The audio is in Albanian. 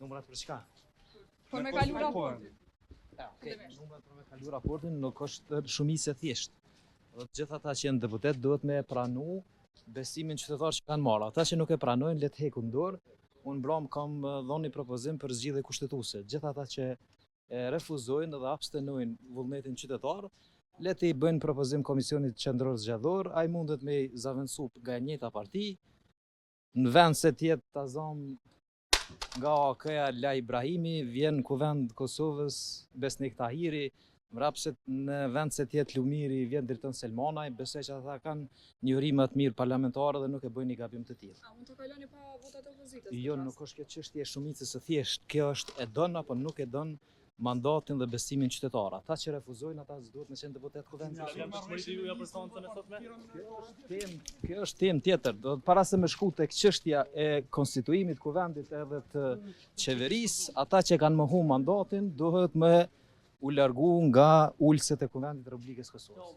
Numrat për çka? Po me kalu raportin. Numrat për me kalu raportin nuk është shumicë e thjeshtë. Dhe të gjithë ata që janë deputet duhet me pranu besimin qytetar që kanë marrë. Ata që nuk e pranojnë le të heqin dorë. Unë mbram kam dhënë një propozim për zgjidhje kushtetuese. Gjithë ata që refuzojnë dhe abstenojnë vullnetin qytetar, le të i bëjnë propozim Komisionit Qendror Zgjedhor, ai mundet me zaventsu nga e njëjta parti, në vend se tjetë ta zam nga AK-ja La Ibrahimi, vjen kuvend Kosovës Besnik Tahiri, mrapse në vend se tjetë Lumiri vjen Driton Selmanaj, besoj që ata kanë një uri më të mirë parlamentare dhe nuk e bëjnë një gabim të tillë. A mund të kaloni pa votat e opozitës? Jo, nuk është kjo çështje e shumicës së thjeshtë, kjo është e don apo nuk e don mandatin dhe besimin qytetar. Ata që refuzojnë, ata s'duhet me qenë deputet kuvendit. Kjo është temë tjetër. Do para se me shku tek çështja e konstituimit kuvendit edhe të qeverisë, ata që kanë mohu mandatin duhet me u largu nga ulset e kuvendit të Republikës Kosovës.